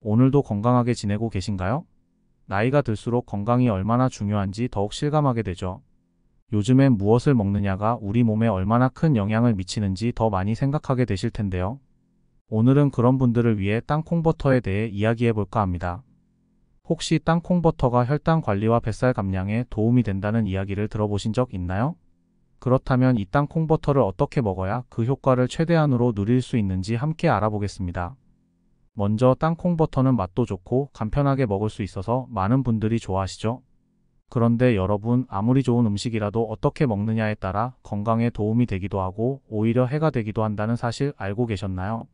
오늘도 건강하게 지내고 계신가요? 나이가 들수록 건강이 얼마나 중요한지 더욱 실감하게 되죠. 요즘엔 무엇을 먹느냐가 우리 몸에 얼마나 큰 영향을 미치는지 더 많이 생각하게 되실 텐데요. 오늘은 그런 분들을 위해 땅콩버터에 대해 이야기해 볼까 합니다. 혹시 땅콩버터가 혈당 관리와 뱃살 감량에 도움이 된다는 이야기를 들어보신 적 있나요? 그렇다면 이 땅콩버터를 어떻게 먹어야 그 효과를 최대한으로 누릴 수 있는지 함께 알아보겠습니다. 먼저 땅콩버터는 맛도 좋고 간편하게 먹을 수 있어서 많은 분들이 좋아하시죠? 그런데 여러분, 아무리 좋은 음식이라도 어떻게 먹느냐에 따라 건강에 도움이 되기도 하고 오히려 해가 되기도 한다는 사실 알고 계셨나요?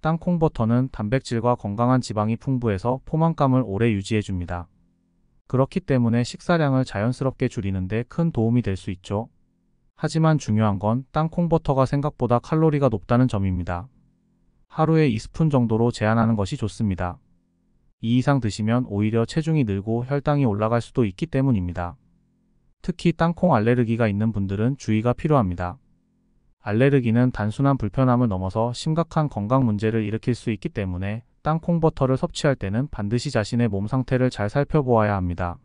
땅콩버터는 단백질과 건강한 지방이 풍부해서 포만감을 오래 유지해줍니다. 그렇기 때문에 식사량을 자연스럽게 줄이는 데 큰 도움이 될 수 있죠. 하지만 중요한 건 땅콩버터가 생각보다 칼로리가 높다는 점입니다. 하루에 2스푼 정도로 제한하는 것이 좋습니다. 이 이상 드시면 오히려 체중이 늘고 혈당이 올라갈 수도 있기 때문입니다. 특히 땅콩 알레르기가 있는 분들은 주의가 필요합니다. 알레르기는 단순한 불편함을 넘어서 심각한 건강 문제를 일으킬 수 있기 때문에 땅콩버터를 섭취할 때는 반드시 자신의 몸 상태를 잘 살펴보아야 합니다.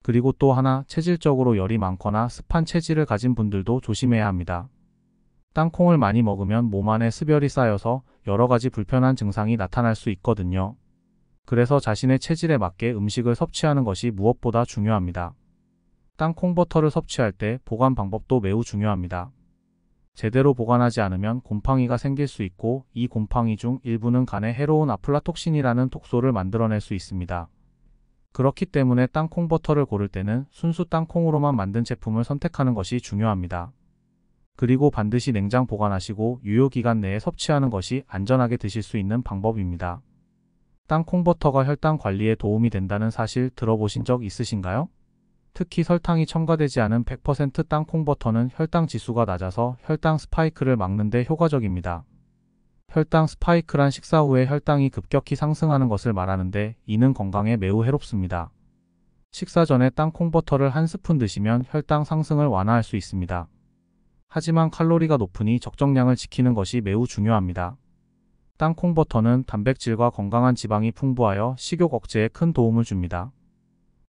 그리고 또 하나, 체질적으로 열이 많거나 습한 체질을 가진 분들도 조심해야 합니다. 땅콩을 많이 먹으면 몸 안에 습열이 쌓여서 여러 가지 불편한 증상이 나타날 수 있거든요. 그래서 자신의 체질에 맞게 음식을 섭취하는 것이 무엇보다 중요합니다. 땅콩버터를 섭취할 때 보관 방법도 매우 중요합니다. 제대로 보관하지 않으면 곰팡이가 생길 수 있고 이 곰팡이 중 일부는 간에 해로운 아플라톡신이라는 독소를 만들어낼 수 있습니다. 그렇기 때문에 땅콩버터를 고를 때는 순수 땅콩으로만 만든 제품을 선택하는 것이 중요합니다. 그리고 반드시 냉장 보관하시고 유효기간 내에 섭취하는 것이 안전하게 드실 수 있는 방법입니다. 땅콩버터가 혈당 관리에 도움이 된다는 사실 들어보신 적 있으신가요? 특히 설탕이 첨가되지 않은 100% 땅콩버터는 혈당 지수가 낮아서 혈당 스파이크를 막는 데 효과적입니다. 혈당 스파이크란 식사 후에 혈당이 급격히 상승하는 것을 말하는데 이는 건강에 매우 해롭습니다. 식사 전에 땅콩버터를 한 스푼 드시면 혈당 상승을 완화할 수 있습니다. 하지만 칼로리가 높으니 적정량을 지키는 것이 매우 중요합니다. 땅콩버터는 단백질과 건강한 지방이 풍부하여 식욕 억제에 큰 도움을 줍니다.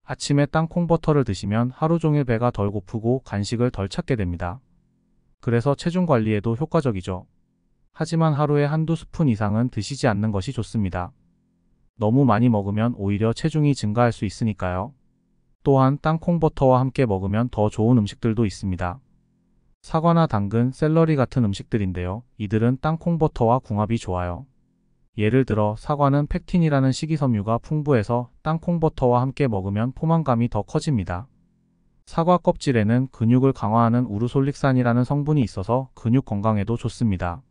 아침에 땅콩버터를 드시면 하루 종일 배가 덜 고프고 간식을 덜 찾게 됩니다. 그래서 체중 관리에도 효과적이죠. 하지만 하루에 한두 스푼 이상은 드시지 않는 것이 좋습니다. 너무 많이 먹으면 오히려 체중이 증가할 수 있으니까요. 또한 땅콩버터와 함께 먹으면 더 좋은 음식들도 있습니다. 사과나 당근, 샐러리 같은 음식들인데요. 이들은 땅콩버터와 궁합이 좋아요. 예를 들어 사과는 펙틴이라는 식이섬유가 풍부해서 땅콩버터와 함께 먹으면 포만감이 더 커집니다. 사과 껍질에는 근육을 강화하는 우르솔릭산이라는 성분이 있어서 근육 건강에도 좋습니다.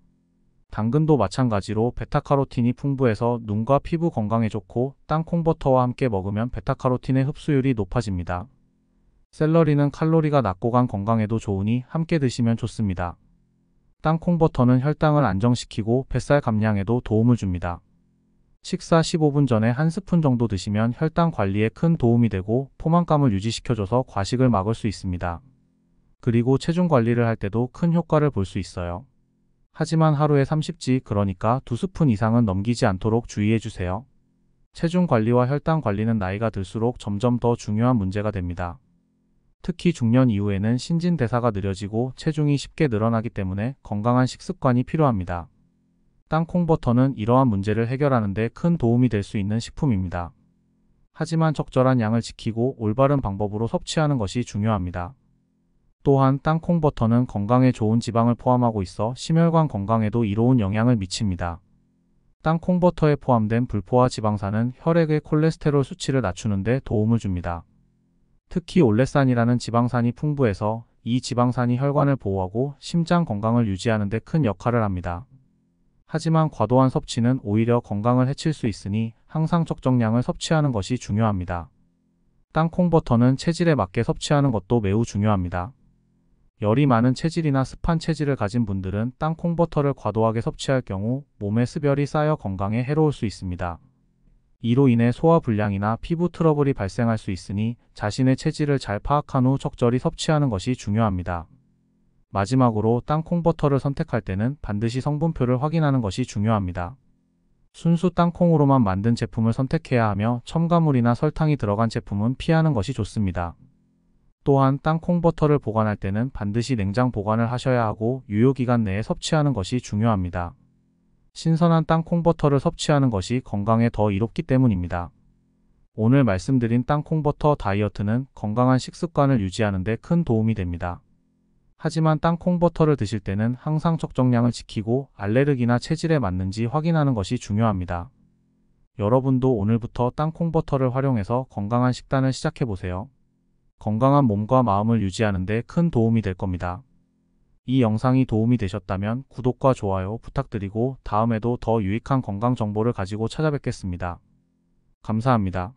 당근도 마찬가지로 베타카로틴이 풍부해서 눈과 피부 건강에 좋고 땅콩버터와 함께 먹으면 베타카로틴의 흡수율이 높아집니다. 샐러리는 칼로리가 낮고 간 건강에도 좋으니 함께 드시면 좋습니다. 땅콩버터는 혈당을 안정시키고 뱃살 감량에도 도움을 줍니다. 식사 15분 전에 한 스푼 정도 드시면 혈당 관리에 큰 도움이 되고 포만감을 유지시켜줘서 과식을 막을 수 있습니다. 그리고 체중 관리를 할 때도 큰 효과를 볼 수 있어요. 하지만 하루에 30지, 그러니까 2스푼 이상은 넘기지 않도록 주의해주세요. 체중 관리와 혈당 관리는 나이가 들수록 점점 더 중요한 문제가 됩니다. 특히 중년 이후에는 신진대사가 느려지고 체중이 쉽게 늘어나기 때문에 건강한 식습관이 필요합니다. 땅콩버터는 이러한 문제를 해결하는 데 큰 도움이 될 수 있는 식품입니다. 하지만 적절한 양을 지키고 올바른 방법으로 섭취하는 것이 중요합니다. 또한 땅콩버터는 건강에 좋은 지방을 포함하고 있어 심혈관 건강에도 이로운 영향을 미칩니다. 땅콩버터에 포함된 불포화 지방산은 혈액의 콜레스테롤 수치를 낮추는 데 도움을 줍니다. 특히 올레산이라는 지방산이 풍부해서 이 지방산이 혈관을 보호하고 심장 건강을 유지하는 데 큰 역할을 합니다. 하지만 과도한 섭취는 오히려 건강을 해칠 수 있으니 항상 적정량을 섭취하는 것이 중요합니다. 땅콩버터는 체질에 맞게 섭취하는 것도 매우 중요합니다. 열이 많은 체질이나 습한 체질을 가진 분들은 땅콩버터를 과도하게 섭취할 경우 몸에 습열이 쌓여 건강에 해로울 수 있습니다. 이로 인해 소화불량이나 피부 트러블이 발생할 수 있으니 자신의 체질을 잘 파악한 후 적절히 섭취하는 것이 중요합니다. 마지막으로 땅콩버터를 선택할 때는 반드시 성분표를 확인하는 것이 중요합니다. 순수 땅콩으로만 만든 제품을 선택해야 하며 첨가물이나 설탕이 들어간 제품은 피하는 것이 좋습니다. 또한 땅콩 버터를 보관할 때는 반드시 냉장 보관을 하셔야 하고 유효기간 내에 섭취하는 것이 중요합니다. 신선한 땅콩 버터를 섭취하는 것이 건강에 더 이롭기 때문입니다. 오늘 말씀드린 땅콩 버터 다이어트는 건강한 식습관을 유지하는 데 큰 도움이 됩니다. 하지만 땅콩 버터를 드실 때는 항상 적정량을 지키고 알레르기나 체질에 맞는지 확인하는 것이 중요합니다. 여러분도 오늘부터 땅콩 버터를 활용해서 건강한 식단을 시작해보세요. 건강한 몸과 마음을 유지하는 데 큰 도움이 될 겁니다. 이 영상이 도움이 되셨다면 구독과 좋아요 부탁드리고 다음에도 더 유익한 건강 정보를 가지고 찾아뵙겠습니다. 감사합니다.